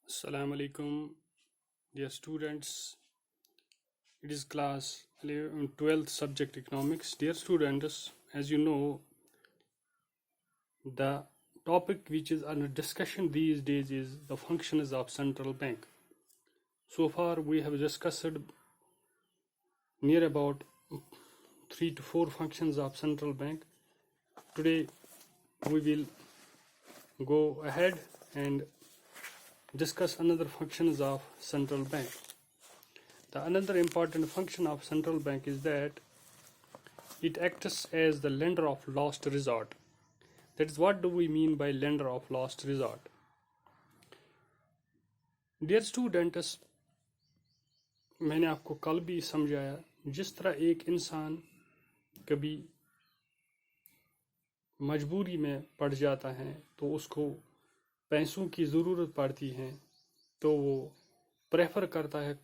Assalamu alaikum, dear students. It is class 12th subject economics. Dear students, as you know, the topic which is under discussion these days is the functions of central bank. So far, we have discussed near about 3 to 4 functions of central bank. Today, we will go ahead and discuss another functions of central bank. The another important function of central bank is that it acts as the lender of last resort. That is, what do we mean by lender of last resort? Dear students, मैंने आपको कल भी समझाया, जिस तरह एक इंसान कभी मजबूरी में पड़ जाता है तो उसको पैसों की ज़रूरत पड़ती है, तो वो प्रेफर करता है,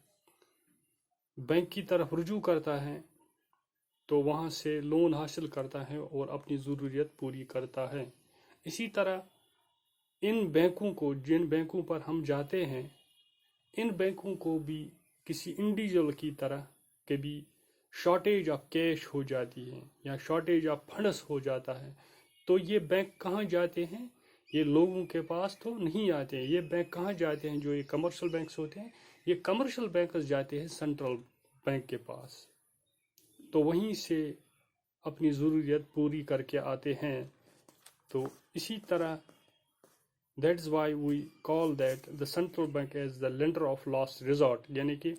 बैंक की तरफ रुजू करता है, तो वहाँ से लोन हासिल करता है और अपनी ज़रूरियत पूरी करता है। इसी तरह इन बैंकों को, जिन बैंकों पर हम जाते हैं, इन बैंकों को भी किसी इंडिविजुअल की तरह कभी शॉर्टेज ऑफ कैश हो जाती है या शॉर्टेज ऑफ फंड्स हो जाता है, तो ये बैंक कहाँ जाते हैं? ये लोगों के पास तो नहीं आते हैं। ये बैंक कहाँ जाते हैं? जो ये कमर्शियल बैंक्स होते हैं, ये कमर्शियल बैंक्स जाते हैं सेंट्रल बैंक के पास, तो वहीं से अपनी ज़रूरियत पूरी करके आते हैं। तो इसी तरह that is why we call that the central bank as the lender of last resort, यानी कि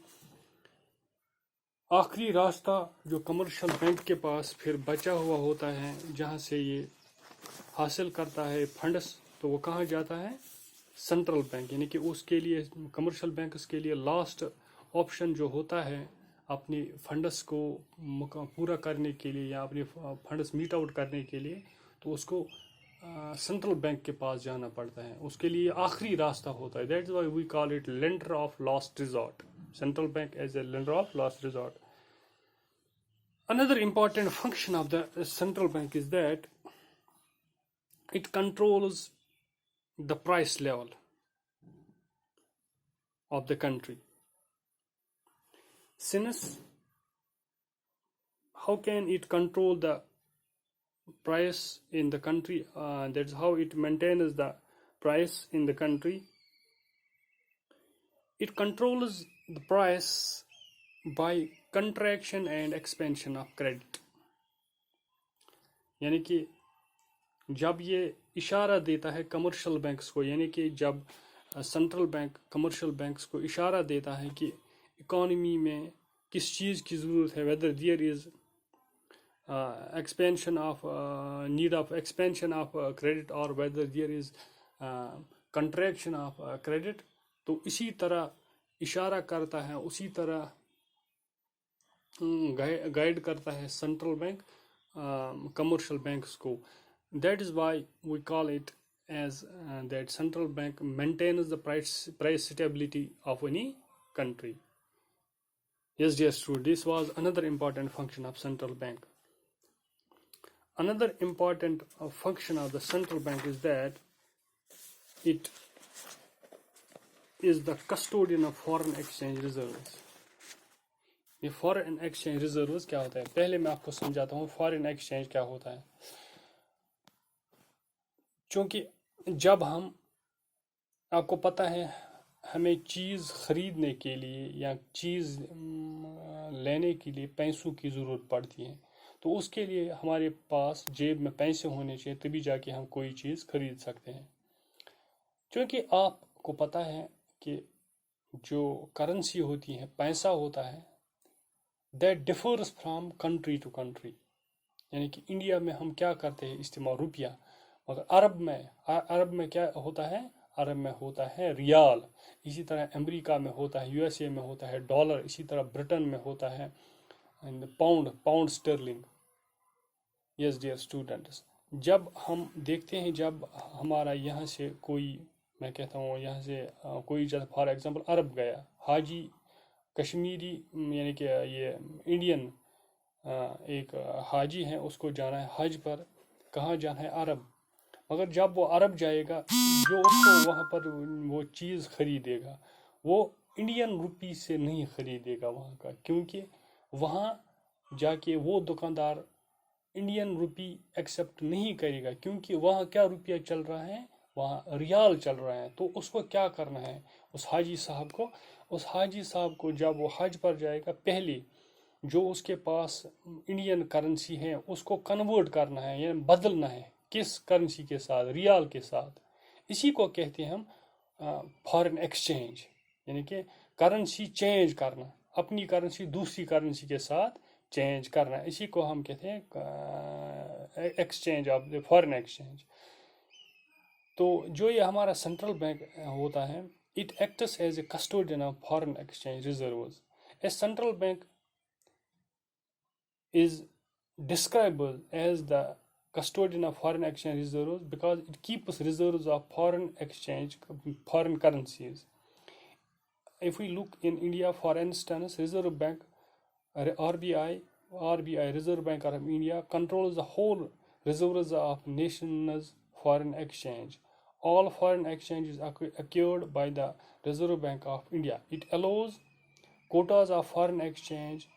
आखिरी रास्ता जो कमर्शियल बैंक के पास फिर बचा हुआ होता है, जहाँ से ये हासिल करता है फंड्स, तो वो कहाँ जाता है? Central bank. यानी कि उसके लिए, कमर्शियल बैंक के लिए लास्ट ऑप्शन जो होता है अपनी फंड्स को पूरा करने के लिए या अपने फंड्स मीट आउट करने के लिए, तो उसको सेंट्रल बैंक के पास जाना पड़ता है। उसके लिए आखिरी रास्ता होता है। That's why we call it lender of last resort, central bank as a lender of last resort. Another important function of the central bank is that it controls the price level of the country. Since how can it control the price in the country? That's how it maintains the price in the country. It controls the price by contraction and expansion of credit. यानी कि जब ये इशारा देता है commercial banks को, यानी कि जब सेंट्रल बैंक कमर्शियल बैंक्स को इशारा देता है कि इकोनॉमी में किस चीज़ की ज़रूरत है, whether there is expansion of need of expansion of credit or whether there is contraction of credit, तो इसी तरह इशारा करता है, उसी तरह गाइड करता है सेंट्रल बैंक कमर्शियल बैंक्स को. That is why we call it as that central bank maintains the price stability of any country. Yes, dear student, this was another important function of central bank. Another important function of the central bank is that it is the custodian of foreign exchange reserves. ये foreign exchange reserves क्या होता है? पहले मैं आपको समझाता हूँ foreign exchange क्या होता है. क्योंकि जब हम, आपको पता है, हमें चीज़ खरीदने के लिए या चीज़ लेने के लिए पैसों की ज़रूरत पड़ती है, तो उसके लिए हमारे पास जेब में पैसे होने चाहिए, तभी जाके हम कोई चीज़ खरीद सकते हैं. क्योंकि आपको पता है कि जो करेंसी होती है, पैसा होता है, that differs from country to country. यानी कि इंडिया में हम क्या करते हैं, इस्तेमाल रुपया, मगर अरब में क्या होता है? अरब में होता है रियाल. इसी तरह अमेरिका में होता है, यूएसए में होता है डॉलर. इसी तरह ब्रिटेन में होता है pound sterling. Yes dear students, जब हम देखते हैं, जब हमारा यहाँ से कोई, मैं कहता हूँ यहाँ से कोई, जैसे फॉर एग्जांपल अरब गया हाजी, कश्मीरी यानी कि ये इंडियन एक हाजी है, उसको जाना है हज पर. कहाँ जाना है? अरब. मगर जब वो अरब जाएगा, जो उसको वहाँ पर वो चीज़ खरीदेगा वो इंडियन रुपी से नहीं खरीदेगा वहाँ का, क्योंकि वहाँ जाके वो दुकानदार इंडियन रुपी एक्सेप्ट नहीं करेगा, क्योंकि वहाँ क्या रुपया चल रहा है, वहाँ रियाल चल रहा है। तो उसको क्या करना है, उस हाजी साहब को जब वो हज पर जाएगा, पहले जो उसके पास इंडियन करेंसी है उसको कन्वर्ट करना है, यानी बदलना है। किस करेंसी के साथ? रियाल के साथ। इसी को कहते हैं हम फॉरेन एक्सचेंज, यानी कि करेंसी चेंज करना, अपनी करेंसी दूसरी करेंसी के साथ चेंज करना, इसी को हम कहते हैं exchange of the foreign exchange. तो जो ये हमारा सेंट्रल बैंक होता है, it acts as a custodian of foreign exchange reserves. A central bank is describable as the custodian of foreign exchange reserves because it keeps reserves of foreign currencies. If we look in India, for instance, Reserve Bank, RBI, Reserve Bank of India, controls the whole reserves of nation's foreign exchange. All foreign exchange is acquired by the Reserve Bank of India. It allows quotas of foreign exchange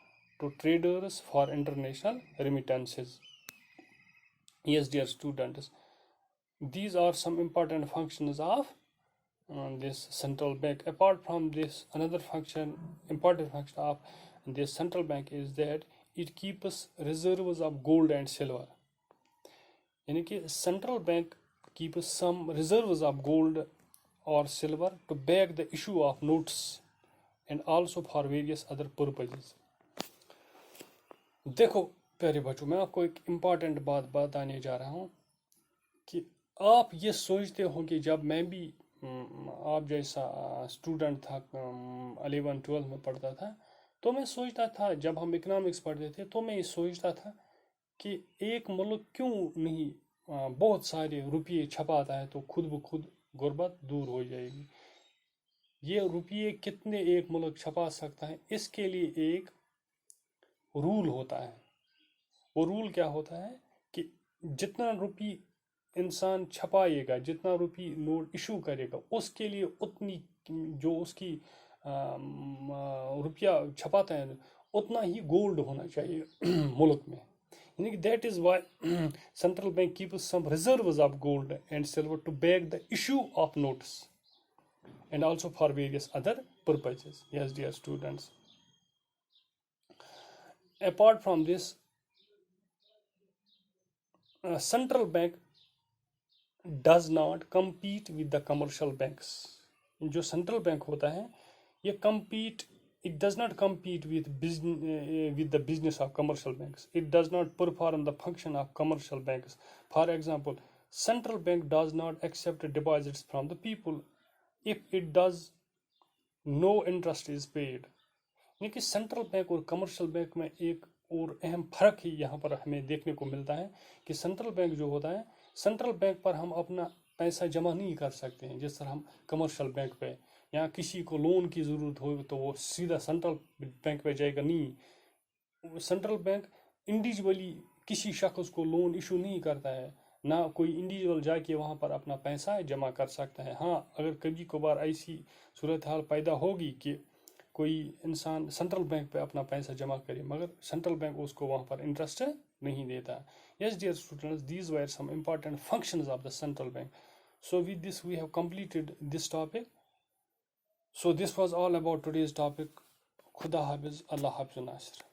to traders for international remittances. Yes, dear students, these are some important functions of this central bank. Apart from this, another important function of this central bank is that it keeps reserves of gold and silver. यानी कि central bank keeps some reserves of gold or silver to back the issue of notes and also for various other purposes. देखो प्यारे बच्चों, मैं आपको एक important बात बताने जा रहा हूँ कि आप ये सोचते हो कि जब मैं भी आप जैसा स्टूडेंट था, 11-12 में पढ़ता था, तो मैं सोचता था, जब हम इकोनॉमिक्स पढ़ते थे तो मैं ये सोचता था कि एक मुल्क क्यों नहीं बहुत सारे रुपये छपाता है तो खुद ब खुद गुर्बत दूर हो जाएगी। ये रुपये कितने एक मुल्क छपा सकता है, इसके लिए एक रूल होता है। वो रूल क्या होता है कि जितना रुपये इंसान छपाएगा, जितना रुपये नोट इशू करेगा, उसके लिए उतनी जो उसकी रुपया छपाता है उतना ही गोल्ड होना चाहिए मुल्क में। यानी कि that is why central bank keeps some reserves of gold and silver to back the issue of notes and also for various other purposes. Yes, dear students. Apart from this, central bank does not compete with the commercial banks. जो central bank होता है ये it does not compete with the business of commercial banks. It does not perform the function of commercial banks. For example, central bank does not accept deposits from the people if it does no interest is paid. यानी कि central bank और commercial bank में एक और अहम फर्क ही यहाँ पर हमें देखने को मिलता है कि सेंट्रल बैंक जो होता है, सेंट्रल बैंक पर हम अपना पैसा जमा नहीं कर सकते हैं जिस तरह हम कमर्शियल बैंक पे, या किसी को लोन की ज़रूरत हो तो वो सीधा सेंट्रल बैंक पे जाएगा। नहीं, सेंट्रल बैंक इंडिविजुअली किसी शख्स को लोन इशू नहीं करता है, ना कोई इंडिविजुअल जाके वहाँ पर अपना पैसा जमा कर सकता है। हाँ, अगर कभी कभार ऐसी सूरत हाल पैदा होगी कि कोई इंसान सेंट्रल बैंक पे अपना पैसा जमा करे, मगर सेंट्रल बैंक उसको वहाँ पर इंटरेस्ट नहीं देता। Yes, dear students, these were some important functions of the central bank. So with this we have completed this topic. So this was all about today's topic. Khuda Hafiz, Allah Hafiz Nasir.